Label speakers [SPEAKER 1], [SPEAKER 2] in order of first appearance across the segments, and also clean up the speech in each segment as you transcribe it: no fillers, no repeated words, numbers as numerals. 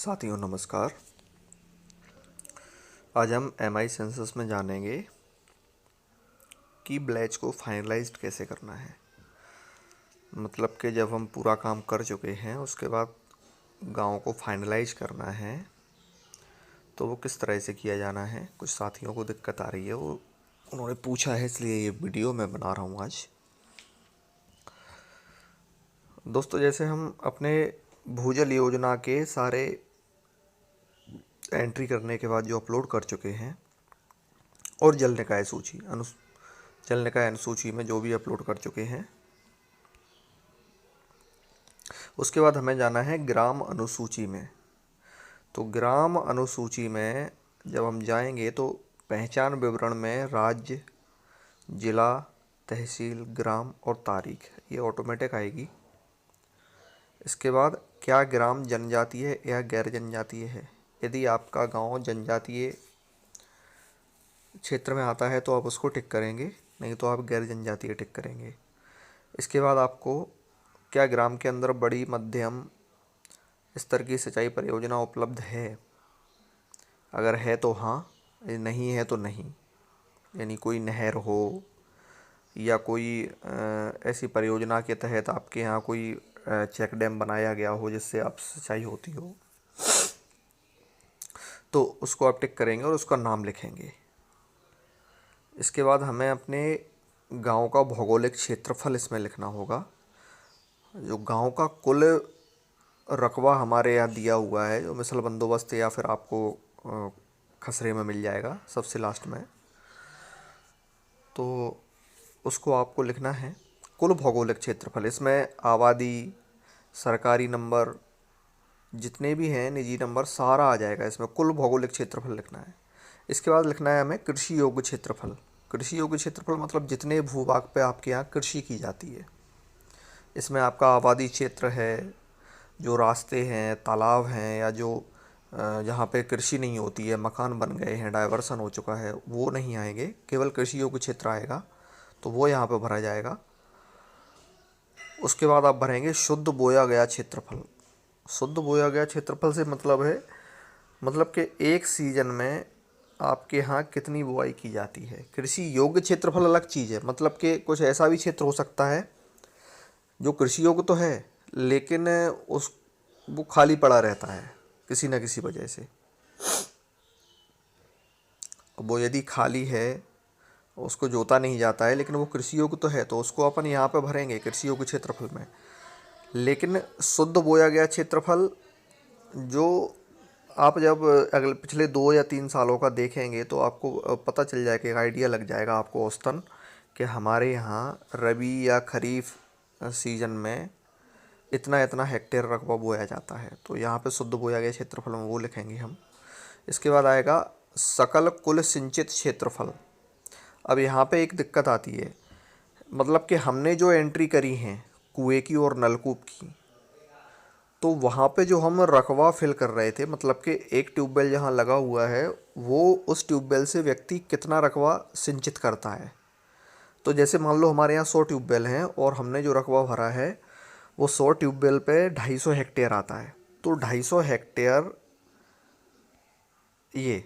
[SPEAKER 1] साथियों नमस्कार। आज हम एमआई सेंसस में जानेंगे कि ब्लैच को फाइनलाइज्ड कैसे करना है। मतलब कि जब हम पूरा काम कर चुके हैं उसके बाद गांव को फाइनलाइज करना है तो वो किस तरह से किया जाना है। कुछ साथियों को दिक्कत आ रही है, वो उन्होंने पूछा है, इसलिए ये वीडियो मैं बना रहा हूँ आज। दोस्तों, जैसे हम अपने भूजल योजना के सारे एंट्री करने के बाद जो अपलोड कर चुके हैं और जल निकाय अनुसूची में जो भी अपलोड कर चुके हैं, उसके बाद हमें जाना है ग्राम अनुसूची में। तो ग्राम अनुसूची में जब हम जाएंगे तो पहचान विवरण में राज्य, जिला, तहसील, ग्राम और तारीख ये ऑटोमेटिक आएगी। इसके बाद क्या ग्राम जनजातीय या गैर जनजातीय है। यदि आपका गांव जनजातीय क्षेत्र में आता है तो आप उसको टिक करेंगे, नहीं तो आप गैर जनजातीय टिक करेंगे। इसके बाद आपको क्या ग्राम के अंदर बड़ी मध्यम स्तर की सिंचाई परियोजना उपलब्ध है। अगर है तो हाँ, नहीं है तो नहीं। यानी कोई नहर हो या कोई ऐसी परियोजना के तहत आपके यहाँ कोई चेक डैम बनाया गया हो जिससे आप सिंचाई होती हो, तो उसको आप टिक करेंगे और उसका नाम लिखेंगे। इसके बाद हमें अपने गांव का भौगोलिक क्षेत्रफल इसमें लिखना होगा। जो गांव का कुल रकबा हमारे यहाँ दिया हुआ है, जो मिसल बंदोबस्त या फिर आपको खसरे में मिल जाएगा सबसे लास्ट में, तो उसको आपको लिखना है। कुल भौगोलिक क्षेत्रफल, इसमें आबादी, सरकारी नंबर, जितने भी हैं निजी नंबर, सारा आ जाएगा इसमें। कुल भौगोलिक क्षेत्रफल लिखना है। इसके बाद लिखना है हमें कृषि योग्य क्षेत्रफल। कृषि योग्य क्षेत्रफल मतलब जितने भूभाग पे आपके यहाँ कृषि की जाती है। इसमें आपका आबादी क्षेत्र है, जो रास्ते हैं, तालाब हैं, या जो जहाँ पे कृषि नहीं होती है, मकान बन गए हैं, डाइवर्सन हो चुका है, वो नहीं आएंगे। केवल कृषि योग्य क्षेत्र आएगा, तो वो यहाँ पे भरा जाएगा। उसके बाद आप भरेंगे शुद्ध बोया गया क्षेत्रफल। शुद्ध बोया गया क्षेत्रफल से मतलब कि एक सीजन में आपके यहाँ कितनी बुआई की जाती है। कृषि योग्य क्षेत्रफल अलग चीज़ है, मतलब कि कुछ ऐसा भी क्षेत्र हो सकता है जो कृषि योग्य तो है लेकिन वो खाली पड़ा रहता है किसी न किसी वजह से। वो यदि खाली है, उसको जोता नहीं जाता है, लेकिन वो कृषि योग्य तो है, तो उसको अपन यहाँ पे भरेंगे कृषि योग्य क्षेत्रफल में। लेकिन शुद्ध बोया गया क्षेत्रफल जो आप जब अगले पिछले 2 या 3 सालों का देखेंगे तो आपको पता चल जाएगा, एक आइडिया लग जाएगा आपको औसतन कि हमारे यहाँ रबी या खरीफ सीजन में इतना इतना हेक्टेयर रकबा बोया जाता है। तो यहाँ पे शुद्ध बोया गया क्षेत्रफल में वो लिखेंगे हम। इसके बाद आएगा सकल कुल सिंचित क्षेत्रफल। अब यहाँ पे एक दिक्कत आती है, मतलब कि हमने जो एंट्री करी हैं कुएं की और नलकूप की, तो वहाँ पे जो हम रकबा फिल कर रहे थे, मतलब कि एक ट्यूबवेल जहाँ लगा हुआ है वो उस ट्यूबवेल से व्यक्ति कितना रकबा सिंचित करता है। तो जैसे मान लो हमारे यहाँ 100 ट्यूबवेल हैं और हमने जो रकबा भरा है वो 100 ट्यूबवेल पे 250 हेक्टेयर आता है। तो 250 हेक्टेयर ये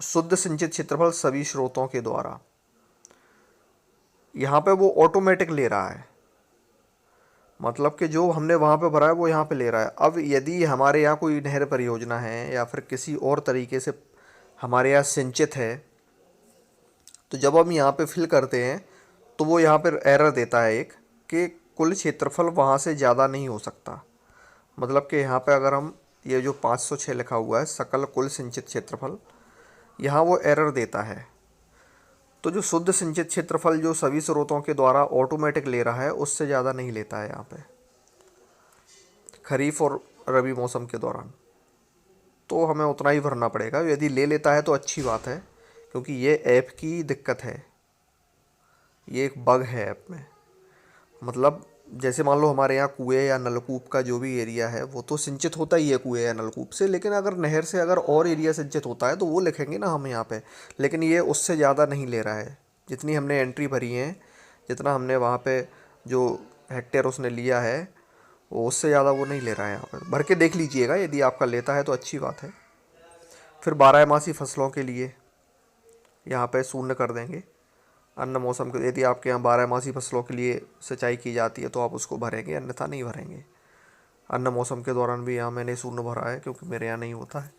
[SPEAKER 1] शुद्ध सिंचित क्षेत्रफल सभी स्रोतों के द्वारा, यहाँ पे वो ऑटोमेटिक ले रहा है। मतलब कि जो हमने वहाँ पे भरा है वो यहाँ पे ले रहा है। अब यदि हमारे यहाँ कोई नहर परियोजना है या फिर किसी और तरीके से हमारे यहाँ सिंचित है, तो जब हम यहाँ पे फिल करते हैं तो वो यहाँ पर एरर देता है एक, कि कुल क्षेत्रफल वहाँ से ज़्यादा नहीं हो सकता। मतलब कि यहाँ पे अगर हम ये जो 506 लिखा हुआ है सकल कुल सिंचित क्षेत्रफल, यहाँ वो एरर देता है। तो जो शुद्ध सिंचित क्षेत्रफल जो सभी स्रोतों के द्वारा ऑटोमेटिक ले रहा है उससे ज़्यादा नहीं लेता है यहाँ पे खरीफ और रबी मौसम के दौरान। तो हमें उतना ही भरना पड़ेगा। यदि ले लेता है तो अच्छी बात है, क्योंकि ये ऐप की दिक्कत है, ये एक बग है ऐप में। मतलब जैसे मान लो हमारे यहाँ कुएं या नलकूप का जो भी एरिया है वो तो सिंचित होता ही है कुएं या नलकूप से, लेकिन अगर नहर से अगर और एरिया सिंचित होता है तो वो लिखेंगे ना हम यहाँ पे। लेकिन ये उससे ज़्यादा नहीं ले रहा है। जितनी हमने एंट्री भरी है, जितना हमने वहाँ पे जो हेक्टेयर उसने लिया है, वो उससे ज़्यादा वो नहीं ले रहा है यहाँ पर। भर के देख लीजिएगा, यदि आपका लेता है तो अच्छी बात है। फिर बारहमासी फसलों के लिए यहाँ पे शून्य कर देंगे। अन्य मौसम के, यदि आपके यहाँ बारहमासी फसलों के लिए सिंचाई की जाती है तो आप उसको भरेंगे, अन्यथा नहीं भरेंगे। अन्य मौसम के दौरान भी यहाँ मैंने शून्य भरा है क्योंकि मेरे यहाँ नहीं होता है।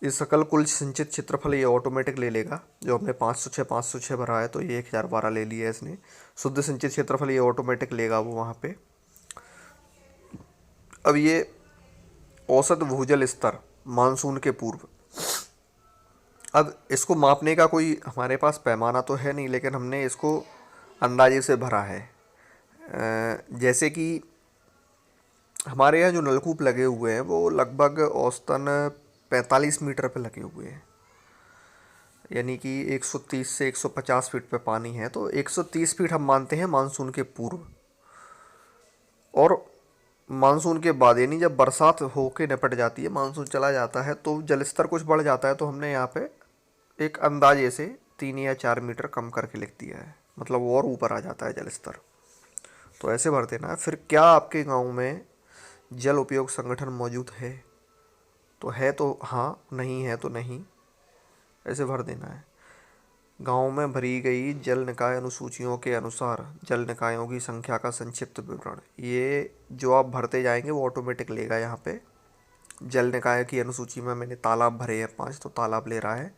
[SPEAKER 1] ये सकल कुल सिंचित क्षेत्रफल ये ऑटोमेटिक ले लेगा। जो हमने 506 भरा है तो ये 1012 ले लिया है इसने। शुद्ध सिंचित क्षेत्रफल ये ऑटोमेटिक लेगा वो वहाँ पे। अब ये औसत भूजल स्तर मानसून के पूर्व, अब इसको मापने का कोई हमारे पास पैमाना तो है नहीं, लेकिन हमने इसको अंदाजे से भरा है। जैसे कि हमारे यहाँ जो नलकूप लगे हुए हैं वो लगभग औसतन 45 मीटर पे लगे हुए हैं, यानी कि 130 से 150 फीट पे पानी है। तो 130 फीट हम मानते हैं मानसून के पूर्व। और मानसून के बाद, यानी जब बरसात होके निपट जाती है, मानसून चला जाता है, तो जल स्तर कुछ बढ़ जाता है, तो हमने यहाँ पे एक अंदाजे से 3 या 4 मीटर कम करके लिख दिया है, मतलब और ऊपर आ जाता है जल स्तर। तो ऐसे भर देना है। फिर क्या आपके गांव में जल उपयोग संगठन मौजूद है? तो है तो हाँ, नहीं है तो नहीं, ऐसे भर देना है। गांव में भरी गई जल निकाय अनुसूचियों के अनुसार जल निकायों की संख्या का संक्षिप्त विवरण, ये जो आप भरते जाएंगे वो ऑटोमेटिक लेगा। यहाँ पे जल निकाय की अनुसूची में मैंने तालाब भरे हैं 5, तो तालाब ले रहा है।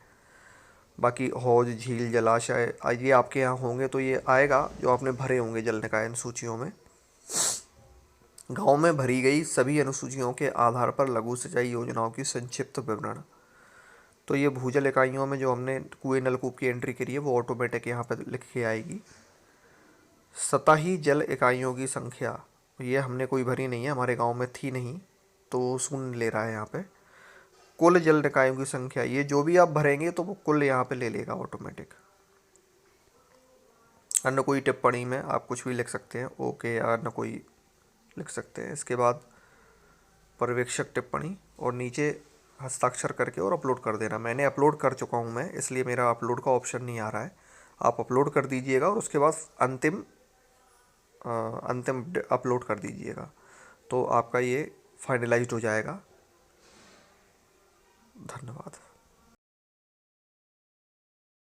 [SPEAKER 1] बाकी हौज, झील, जलाशय ये आपके यहाँ होंगे तो ये आएगा जो आपने भरे होंगे जल निकाय अनुसूचियों में। गांव में भरी गई सभी अनुसूचियों के आधार पर लघु सिंचाई योजनाओं की संक्षिप्त विवरण, तो ये भूजल इकाइयों में जो हमने कुएं नलकूप की एंट्री करी है वो ऑटोमेटिक यहाँ पे लिख के आएगी। सतही जल इकाइयों की संख्या ये हमने कोई भरी नहीं है, हमारे गांव में थी नहीं, तो शून्य ले रहा है यहाँ पे। कुल जल निकायों की संख्या, ये जो भी आप भरेंगे तो वो कुल यहाँ पे ले लेगा ऑटोमेटिक। अन्य कोई टिप्पणी में आप कुछ भी लिख सकते हैं, ओके या अन्य कोई लिख सकते हैं। इसके बाद पर्यवेक्षक टिप्पणी और नीचे हस्ताक्षर करके और अपलोड कर देना। मैंने अपलोड कर चुका हूँ मैं, इसलिए मेरा अपलोड का ऑप्शन नहीं आ रहा है। आप अपलोड कर दीजिएगा और उसके बाद अंतिम अपलोड कर दीजिएगा, तो आपका ये फाइनलाइज्ड हो जाएगा। धन्यवाद।